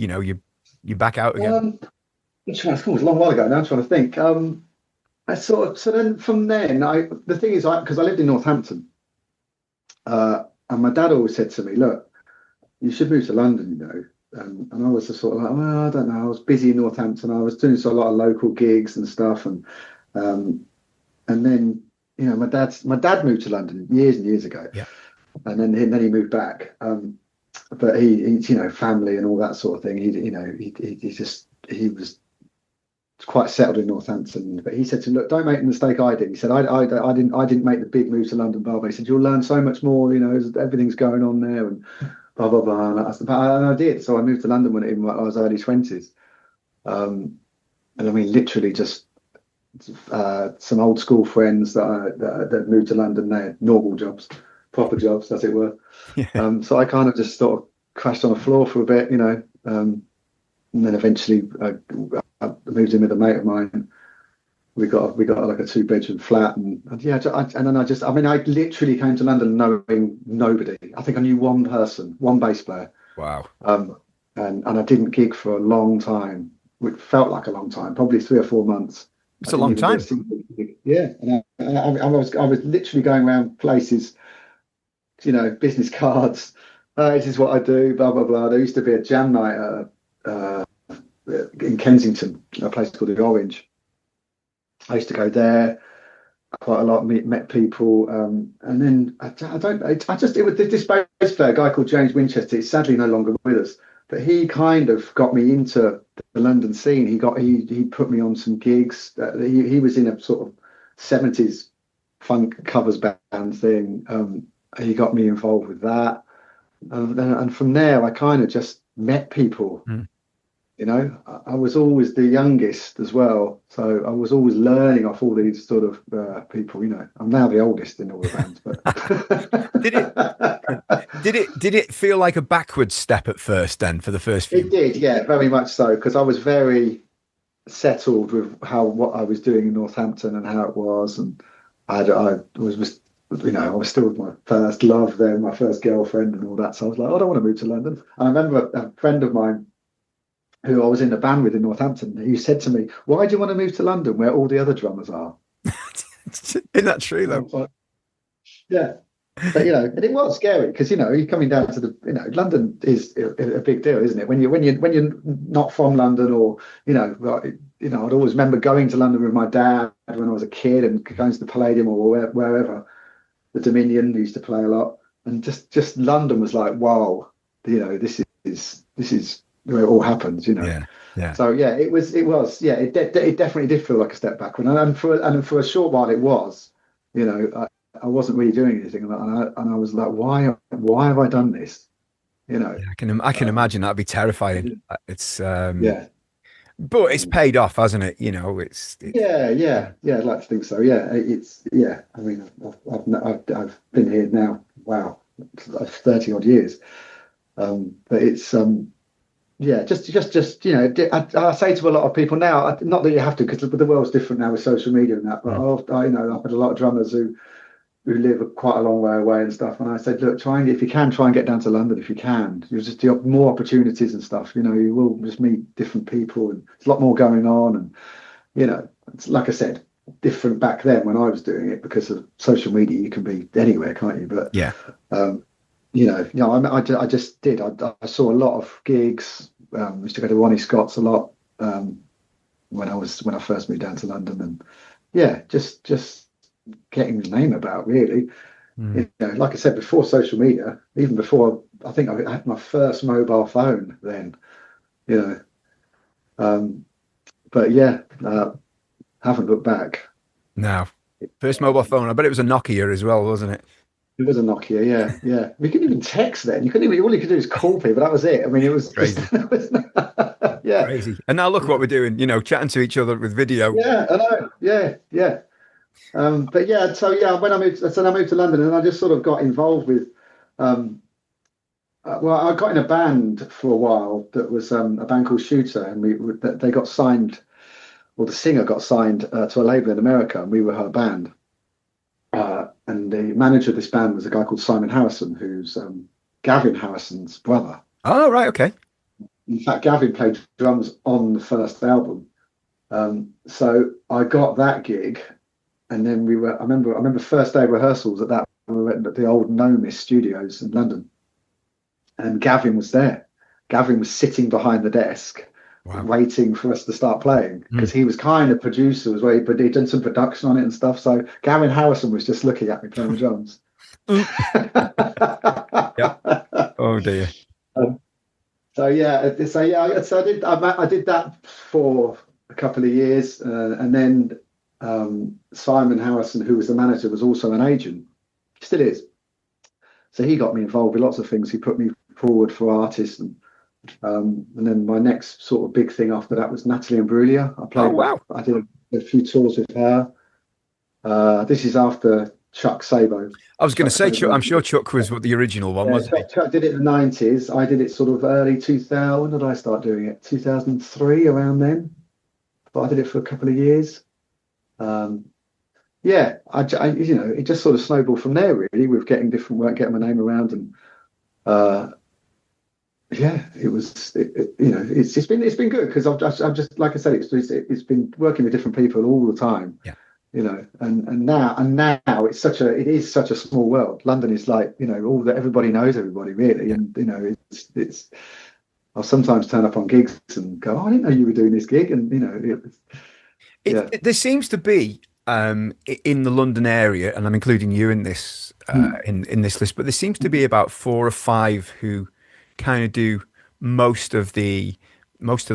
back out again? I'm trying to think. It was a long while ago now. I'm trying to think. I sort of so then from then the thing is because I lived in Northampton, and And my dad always said to me, look, you should move to London, you know. And I was just sort of like, well, I don't know. I was busy in Northampton. I was doing a lot of local gigs and stuff. And then, you know, my dad moved to London years and years ago. Yeah. And then he moved back. But he, you know, family and all that sort of thing. He was quite settled in Northampton. But he said to me, look, don't make the mistake I did. He said, I didn't make the big move to London, Barbara. He said, you'll learn so much more, you know, everything's going on there and blah, blah, blah. And I did. So I moved to London when I was early 20s. And I mean, literally just some old school friends that moved to London. They had normal jobs, proper jobs, as it were. Yeah. So I kind of just sort of crashed on the floor for a bit, you know, and then eventually I moved in with a mate of mine. We got like a 2-bedroom flat, and then I literally came to London knowing nobody. I think I knew one person, one bass player. Wow. And I didn't gig for a long time. It felt like a long time, probably 3 or 4 months. It's a long time. Yeah, and I was literally going around places, you know, business cards. This is what I do. Blah blah blah. There used to be a jam night in Kensington, a place called the Orange. I used to go there quite a lot, met people, and then it was this bass player, a guy called James Winchester. He's sadly no longer with us, but he kind of got me into the London scene. He put me on some gigs. He was in a sort of 70s funk covers band thing. He got me involved with that, and from there I kind of just met people. You know, I was always the youngest as well, so I was always learning off all these sort of people. You know, I'm now the oldest in all the bands. But did it feel like a backward step at first? Then for the first few, it did, yeah, very much so, because I was very settled with what I was doing in Northampton and how it was, and I was, you know, I was still with my first love then, my first girlfriend and all that. So I was like, I don't want to move to London. And I remember a friend of mine who I was in a band with in Northampton, he said to me, why do you want to move to London where all the other drummers are? Isn't that true though? Like, yeah. But, you know, and it was scary because, you know, you're coming down to London is a big deal, isn't it? When you're not from London, or, you know, I'd always remember going to London with my dad when I was a kid and going to the Palladium or wherever, the Dominion. We used to play a lot, and just London was like, wow, you know, this is where it all happens, you know. Yeah. So yeah, it definitely did feel like a step backward, and for a short while it was, you know, I wasn't really doing anything, and I was like, why have I done this, you know? Yeah, I can imagine that'd be terrifying. It's yeah, but it's paid off, hasn't it? You know, it's yeah, I'd like to think so. Yeah, I mean, I've been here now, wow, 30 odd years, but it's yeah, just you know, I say to a lot of people now, not that you have to, because the world's different now with social media and that, but you know, I've had a lot of drummers who live quite a long way away and stuff, and I said, look, if you can, try and get down to London if you can. You'll just have more opportunities and stuff, you know, you will just meet different people, and there's a lot more going on, and, you know, it's like I said, different back then when I was doing it, because of social media, you can be anywhere, can't you? But yeah. You know, I just did. I saw a lot of gigs. Used to go to Ronnie Scott's a lot when I first moved down to London, and yeah, just getting the name about, really. You know, like I said, before social media, even before, I think I had my first mobile phone then. You know, but yeah, haven't looked back. No, first mobile phone. I bet it was a Nokia as well, wasn't it? It was a Nokia, yeah. We couldn't even text then. All you could do is call people. That was it. I mean, it was crazy. Yeah, crazy. And now look what we're doing. You know, chatting to each other with video. Yeah, I know. Yeah. But yeah, so yeah, when I moved to London, and I just sort of got involved with. Well, I got in a band for a while that was a band called Shooter, and they got signed, or the singer got signed to a label in America, and we were her band. And the manager of this band was a guy called Simon Harrison, who's Gavin Harrison's brother. Oh, right, okay. In fact, Gavin played drums on the first album. So I got that gig, and then I remember first day rehearsals at that we went at the old Nomis Studios in London, and Gavin was there. Gavin was sitting behind the desk, waiting for us to start playing, because he was kind of producer as well, but he'd done some production on it and stuff. So Gavin Harrison was just looking at me playing the drums. Yeah. Oh dear. So I did that for a couple of years, and then Simon Harrison, who was the manager, was also an agent. Still is. So he got me involved with lots of things. He put me forward for artists, and then my next sort of big thing after that was Natalie Imbruglia. I did a few tours with her. This is after Chuck Sabo. I was going to say, Chuck, I'm sure Chuck was the original one, wasn't he? Chuck did it in the 90s. I did it sort of early 2000. When did I start doing it? 2003, around then. But I did it for a couple of years. I it just sort of snowballed from there, really, with getting different work, getting my name around, and it's been good, because I've just like I said, it's been working with different people all the time. Yeah. And now it is such a small world. London is like, everybody knows everybody, really. And it's I'll sometimes turn up on gigs and go, I didn't know you were doing this gig. And there seems to be in the London area, and I'm including you in this in this list, but there seems to be about 4 or 5 who kind of do most of the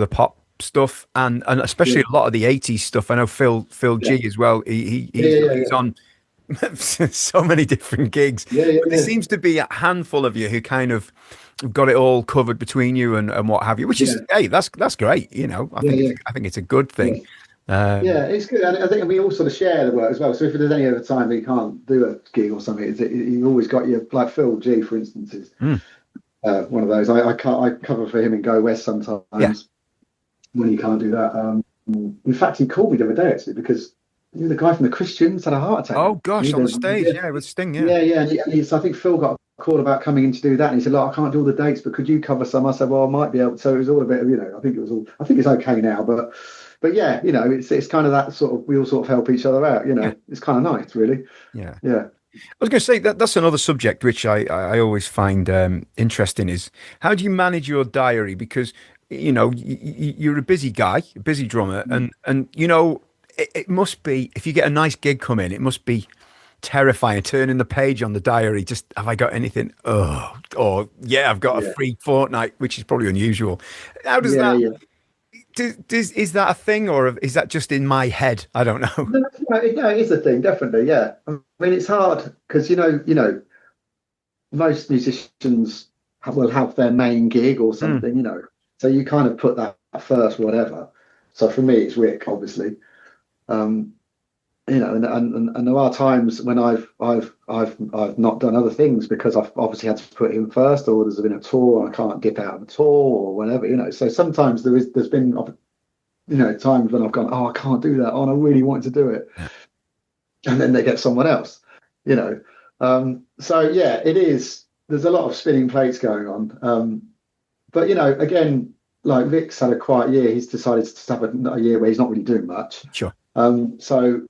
pop stuff, and especially a lot of the 80s stuff. I know Phil G as well. He's on so many different gigs. But there seems to be a handful of you who kind of got it all covered between you and what have you, which is that's great. I think it's a good thing. It's good. And I think we all sort of share the work as well. So if there's any other time that you can't do a gig or something, you've always got your, like Phil G, for instance, is one of those. I cover for him in Go West sometimes when he can't do that. In fact, he called me the other day, actually, because the guy from the Christians had a heart attack. Oh gosh, on the stage, with Sting, And I think Phil got a call about coming in to do that, and he said, "Look, I can't do all the dates, but could you cover some?" I said, "Well, I might be able." So it was all a bit of, I think it's okay now, but yeah, it's kind of that sort of, we all sort of help each other out. It's kind of nice, really. Yeah. I was going to say that's another subject which I always find interesting, is how do you manage your diary? Because you're a busy guy, a busy drummer, and it must be, if you get a nice gig come in, it must be terrifying turning the page on the diary. Just, have I got anything? I've got a free fortnight, which is probably unusual. How does that? Is that a thing, or is that just in my head? I don't know. No, it is a thing, definitely. Yeah, I mean, it's hard because most musicians will have their main gig or something, so you kind of put that first, whatever. So for me, it's Rick, obviously. And there are times when I've not done other things because I've obviously had to put him first, or there's been a tour and I can't dip out of a tour or whatever, So sometimes there's been times when I've gone, I can't do that, and I really wanted to do it, and then they get someone else, So it is. There's a lot of spinning plates going on, but again, like Rick's had a quiet year. He's decided to have a year where he's not really doing much. Sure. So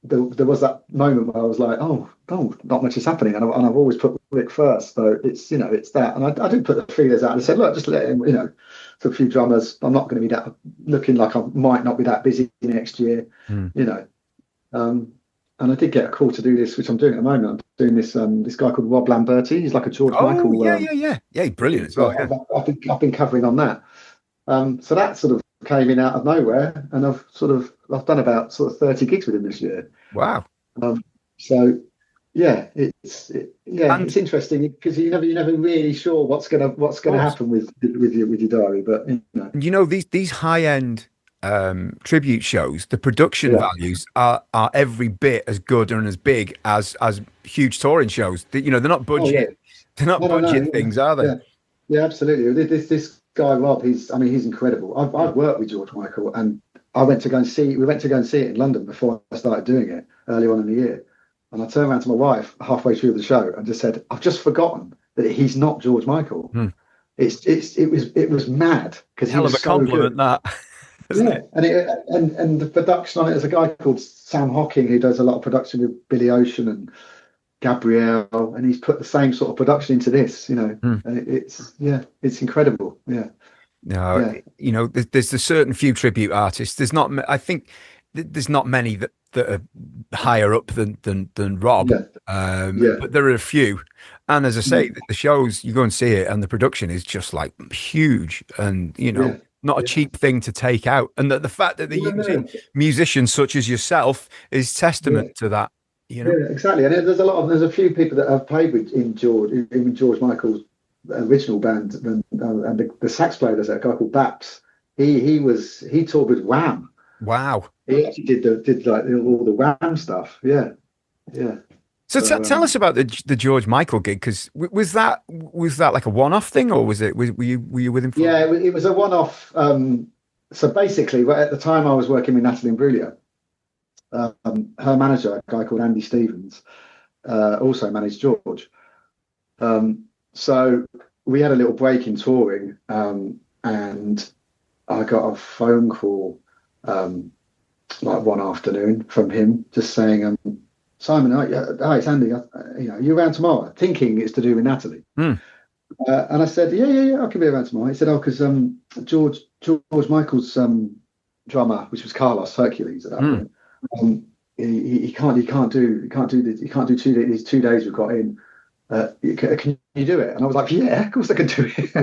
there was that moment where I was like, not much is happening, and I've always put Rick first. So it's it's that, and I did put the feelers out. I said, look, just let him, to a few drummers. I'm not going to be that looking like I might not be that busy next year, And I did get a call to do this, which I'm doing at the moment. I'm doing this this guy called Rob Lamberti. He's like a George Michael. He's brilliant as well. I've been covering on that. So that sort of came in out of nowhere, and I've done about 30 gigs with him this year. Wow. It's interesting because you're never really sure what's gonna happen with your diary, but these high end tribute shows, the production values are every bit as good and as big as huge touring shows. They're not budget. They're not budget things, are they? Yeah, absolutely. This guy Rob, he's incredible. I've worked with George Michael, and we went to go and see it in London before I started doing it early on in the year. And I turned around to my wife halfway through the show and just said, I've just forgotten that he's not George Michael. It was mad because he was a compliment, that. And the production on it is a guy called Sam Hocking, who does a lot of production with Billy Ocean Gabrielle, and he's put the same sort of production into this, Mm. and it's incredible. No, Yeah, there's a certain few tribute artists. There's not, I think there's not many that are higher up than Rob. yeah, yeah. But there are a few. And as I say, Mm. the shows, you go and see it, and the production is just like huge and, Yeah, not a yeah. cheap thing to take out. And the fact that they're No, using no. musicians such as yourself is Yeah, testament to that, you know? yeah, exactly. And there's a few people that have played with in George Michael's original band, and the sax player, there's a guy called Baps. He toured with Wham. Wow. He actually did like all the Wham stuff. Yeah, yeah. So So tell us about the George Michael gig, because was that like a one-off thing, or were you with him for? yeah, it was a one-off. So basically, at the time I was working with Natalie Imbruglia, her manager, a guy called Andy Stevens, also managed George. So we had a little break in touring, and I got a phone call like one afternoon from him just saying, Simon, hi, it's Andy. You around tomorrow? Thinking it's to do with Natalie. Mm. And I said, yeah, I can be around tomorrow. He said, oh, because George Michael's drummer, which was Carlos Hercules at that point, he can't do these 2 days we've got in. Can you do it? And I was like, yeah, of course I can do it.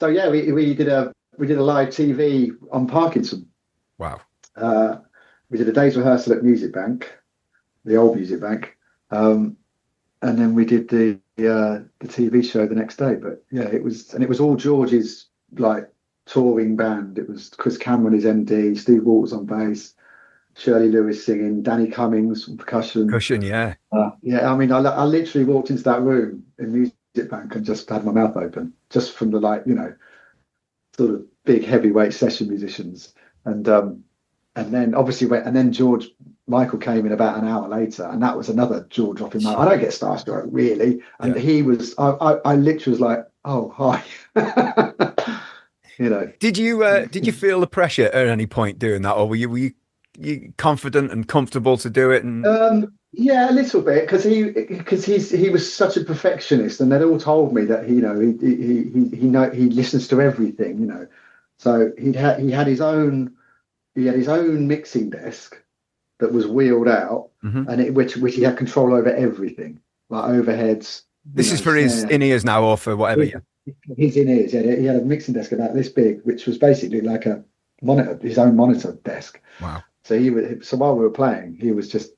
So yeah, we did a live TV on Parkinson. Wow. We did a day's rehearsal at Music Bank, the old Music Bank, and then we did the TV show the next day. But yeah, it was all George's like touring band. It was Chris Cameron, his MD, Steve Waters on bass, Shirley Lewis singing, Danny Cummings on percussion. Cushion, yeah. Yeah, I mean, I literally walked into that room in Music Bank and just had my mouth open, just from the sort of big heavyweight session musicians, and then obviously then George Michael came in about an hour later, and that was another jaw dropping moment. I don't get starstruck really, and he was. I literally was like, oh hi. Did you feel the pressure at any point doing that, or were you confident and comfortable to do it? And yeah, a little bit, because he was such a perfectionist, and they'd all told me that he listens to everything, So he had his own mixing desk that was wheeled out, and which he had control over everything, like overheads. This is for his in-ears now, or for whatever. His in-ears. Yeah, he had a mixing desk about this big, which was basically like a monitor, his own monitor desk. Wow. So while we were playing, he was just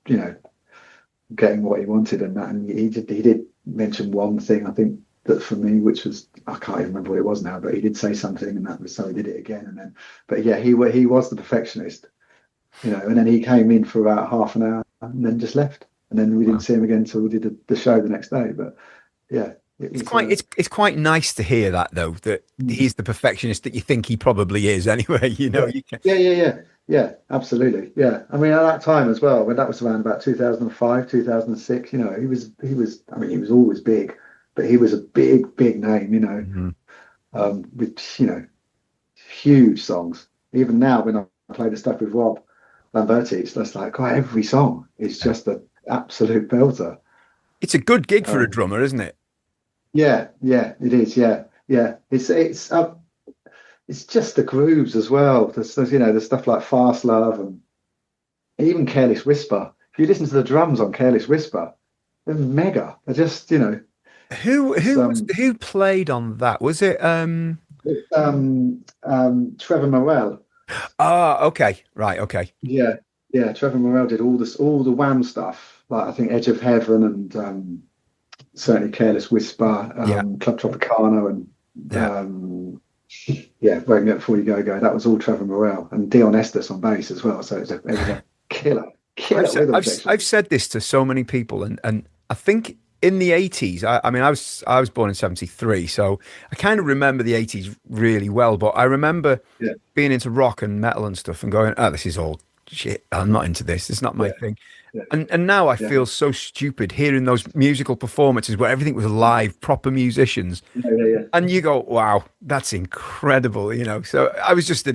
getting what he wanted, and that. And he did mention one thing, I think, that for me, which was, I can't even remember what it was now, but he did say something, and that was, so he did it again. And then, but yeah, he was the perfectionist, and then he came in for about half an hour and then just left, and then we didn't see him again until we did the show the next day. But yeah, it's quite nice to hear that, though, that he's the perfectionist that you think he probably is anyway. Yeah, absolutely. Yeah, I mean, at that time as well, when that was around about 2005, 2006, he was. I mean, he was always big, but he was a big name, with huge songs. Even now, when I play the stuff with Rob Lamberti, it's just like, God, every song is just an absolute belter. It's a good gig for a drummer, isn't it? Yeah, it is. Yeah. It's just the grooves as well. There's stuff like Fast Love and even Careless Whisper. If you listen to the drums on Careless Whisper, they're mega. They're just Who played on that? Was it Trevor Morell? Okay, right, okay. Yeah. Trevor Morell did all the Wham stuff. Like I think Edge of Heaven and certainly Careless Whisper, Club Tropicana and Wake Me Up Before You Go. That was all Trevor Morell, and Dion Estes on bass as well. So it was a killer. I've said this to so many people, and I think in the 80s, I mean, I was born in 73, so I kind of remember the 80s really well. But I remember being into rock and metal and stuff, and going, "Oh, this is all shit. I'm not into this. It's not my thing." Yeah. And now I feel so stupid hearing those musical performances where everything was live, proper musicians. Yeah. And you go, wow, that's incredible, So I was just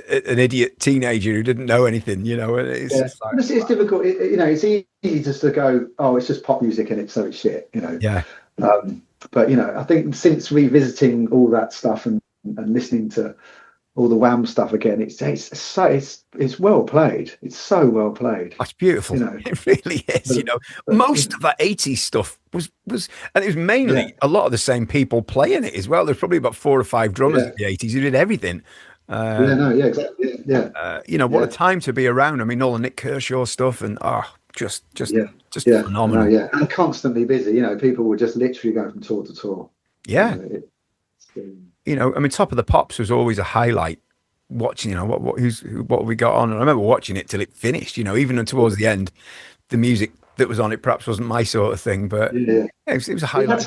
an idiot teenager who didn't know anything, you know. And it's just like, it's difficult. It's easy just to go, oh, it's just pop music and so it's shit, you know. yeah. But I think since revisiting all that stuff and listening to all the Wham stuff again, it's well played. It's so well played. That's beautiful. It really is. Most of that 80s stuff was, and it was mainly a lot of the same people playing it as well. There's probably about 4 or 5 drummers in the 80s who did everything. Exactly. What a time to be around. I mean, all the Nick Kershaw stuff and just phenomenal. And constantly busy. People would just literally go from tour to tour. Yeah. I mean, Top of the Pops was always a highlight. Watching, what we got on, and I remember watching it till it finished. Even towards the end, the music that was on it perhaps wasn't my sort of thing, but it was a highlight. We had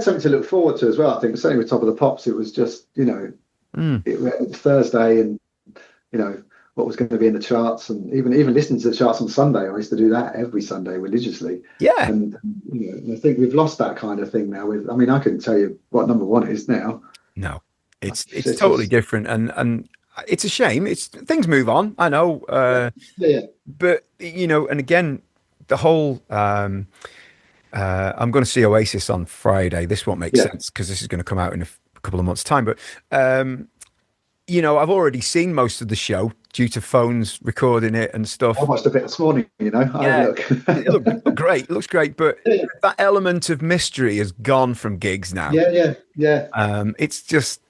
something to look forward to as well. I think certainly with Top of the Pops, it was just it was Thursday, and what was going to be in the charts, and even listening to the charts on Sunday. I used to do that every Sunday religiously. Yeah, and I think we've lost that kind of thing now. I couldn't tell you what number one is now. No, it's totally different, and it's a shame. Things move on. I know, but and again, the whole. I'm going to see Oasis on Friday. This won't make sense because this is going to come out in a couple of months' time. But I've already seen most of the show due to phones recording it and stuff. I watched a bit this morning. It looked great. It looks great, but that element of mystery has gone from gigs now. Yeah. It's just,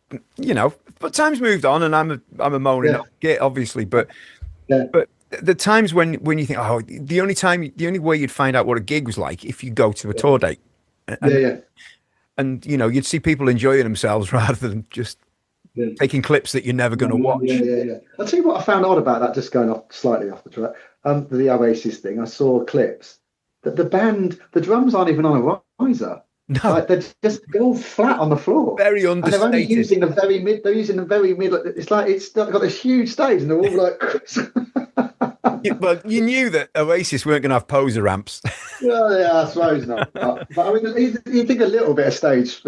but times moved on, and I'm a moaning git, obviously, but the times when you think, the only way you'd find out what a gig was like if you go to a tour date, and you'd see people enjoying themselves rather than just taking clips that you're never going to watch. I'll tell you what I found odd about that, just going slightly off the track, the Oasis thing. I saw clips that the band, the drums aren't even on a riser. No, they're just all flat on the floor. Very understated. And they're only using the very mid. They're using the very middle. It's like it's got this huge stage, and they're all like. Well, you knew that Oasis weren't going to have poser ramps. Well, yeah, I suppose not. But I mean, you think a little bit of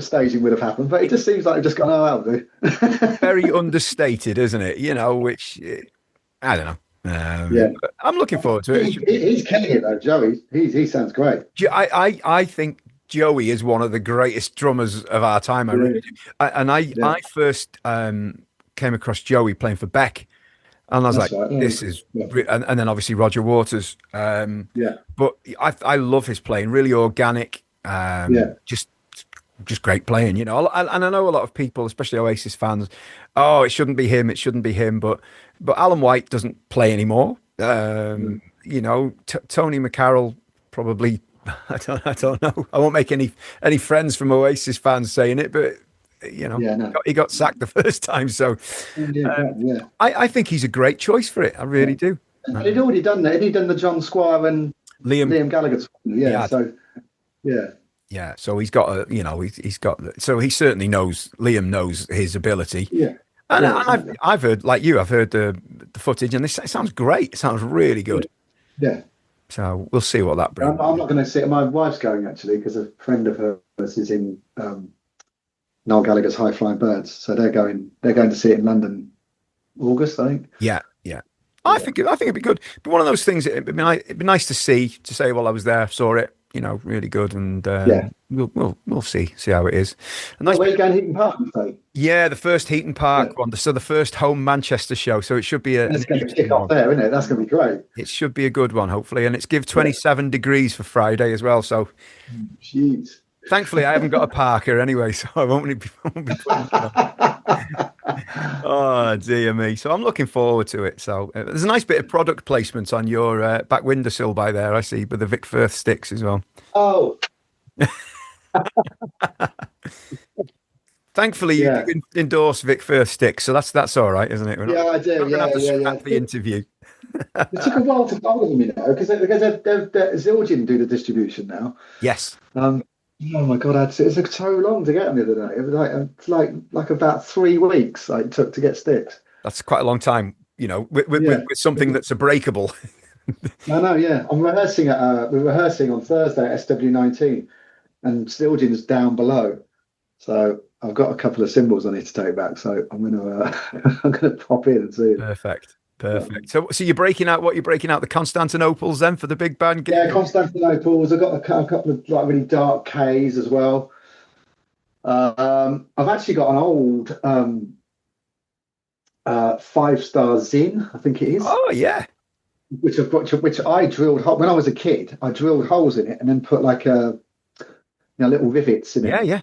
staging would have happened, but it just seems like they've just gone, that'll do. Very understated, isn't it? Which I don't know. I'm looking forward to it. He's killing it though, Joey. He sounds great. I think Joey is one of the greatest drummers of our time. I really do. I first came across Joey playing for Beck. And I was this is, and then obviously Roger Waters. But I love his playing, really organic. Just great playing, And I know a lot of people, especially Oasis fans, it shouldn't be him. It shouldn't be him. But Alan White doesn't play anymore. Tony McCarroll probably. I don't know. I won't make any friends from Oasis fans saying it, but. He got sacked the first time, so I think he's a great choice for it. I really do. And he'd already done that. He'd done the John Squire and Liam Gallagher. So he's got he's got. So he certainly knows. Liam knows his ability. I've heard, like you, I've heard the footage, and it sounds great. It sounds really good. Yeah. So we'll see what that brings. I'm not going to see it. My wife's going actually because a friend of hers is in. Noel Gallagher's High Flying Birds, so they're going to see it in London, August, I think. Yeah. I think it'd be good. But one of those things, it'd be nice to say, well, I was there, saw it, really good, and we'll see how it is. And where are you going, Heaton Park? Yeah, the first Heaton Park one, so the first home Manchester show. So it should be it's going to kick off there, isn't it? That's going to be great. It should be a good one, hopefully, and it's 27 degrees for Friday as well. So, jeez. Thankfully, I haven't got a Parker anyway, so I won't be Oh, dear me. So I'm looking forward to it. So there's a nice bit of product placement on your back windowsill by there, I see, with the Vic Firth sticks as well. Oh. Thankfully, you can endorse Vic Firth sticks, so that's all right, isn't it? I do. The interview. It took a while to follow them, because Zildjian do the distribution now. Yes. Oh my God! It took so long to get them the other day. It was like about 3 weeks it took to get sticks. That's quite a long time, with something that's a breakable. I know. Yeah, I'm rehearsing we're rehearsing on Thursday at SW19, and Zildjian's down below. So I've got a couple of cymbals I need to take back, so I'm gonna I'm gonna pop in and see them. Perfect. So you're breaking out the Constantinople's then for the big band gig? Yeah, Constantinople's. I've got a couple of like really dark Ks as well. I've actually got an old 5-star Zin, I think it is. Oh yeah. Which I drilled when I was a kid. I drilled holes in it and then put like little rivets in it. Yeah.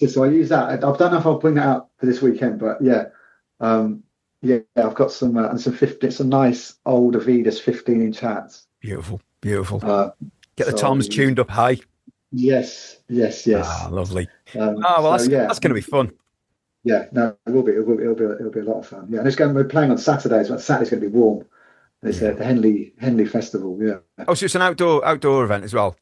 So I use that. I don't know if I'll bring that out for this weekend, but yeah, I've got some and some nice old Avidas 15-inch hats. Beautiful. Get the toms tuned up high. Yes. Ah, lovely. That's going to be fun. Yeah, no, it will be. It'll be a lot of fun. Yeah, and we're playing on Saturdays, but Saturday's going to be warm. It's the Henley Festival. Yeah. Oh, so it's an outdoor event as well.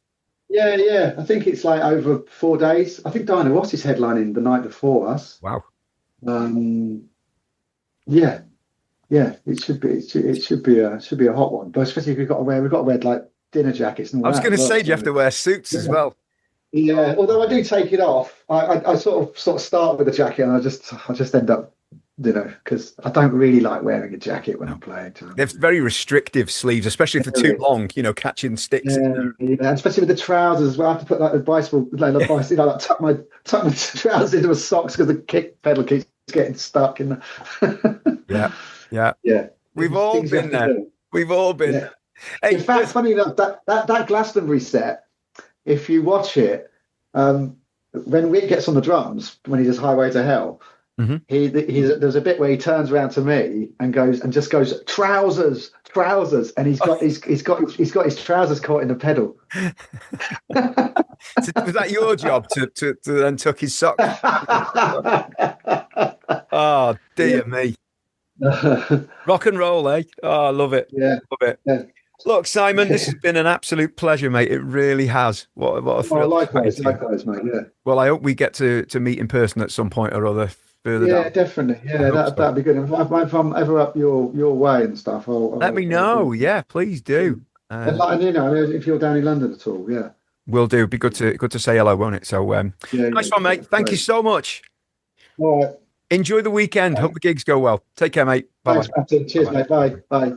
Yeah. I think it's like over 4 days. I think Diana Ross is headlining the night before us. Wow. Yeah. It should be a hot one, but especially if we've got to wear like dinner jackets and all that. I was going to say, do you have to wear suits as well? Yeah. Although I do take it off, I sort of start with a jacket and I just end up, because I don't really like wearing a jacket when I'm playing. They're very restrictive sleeves, especially for too long. Catching sticks. Yeah, especially with the trousers. Well, I have to put like the bicycle, tuck my trousers into my socks because the kick pedal keeps getting stuck in the. Yeah. We've all been there. We've all been. Yeah. Hey, in fact, funny enough, that Glastonbury set, if you watch it, when Rick gets on the drums, when he does Highway to Hell, there's a bit where he turns around to me and goes trousers, and he's got his trousers caught in the pedal. Was that your job to then tuck his socks? Oh dear me. Rock and roll, eh? Oh, I love it. Yeah. Love it. Yeah. Look, Simon, this has been an absolute pleasure, mate. It really has. What a thrill. Likewise, mate. Yeah. Well, I hope we get to meet in person at some point or other. Further down. Definitely. Yeah, that'd be good. If I'm ever up your way and stuff, let me know. Yeah, please do. If you're down in London at all, yeah. Will do. Be good to say hello, won't it? So, nice one, mate. Thank you so much. All right. Enjoy the weekend. Hope the gigs go well. Take care, mate. Bye. Thanks, Captain. Cheers, mate. Bye.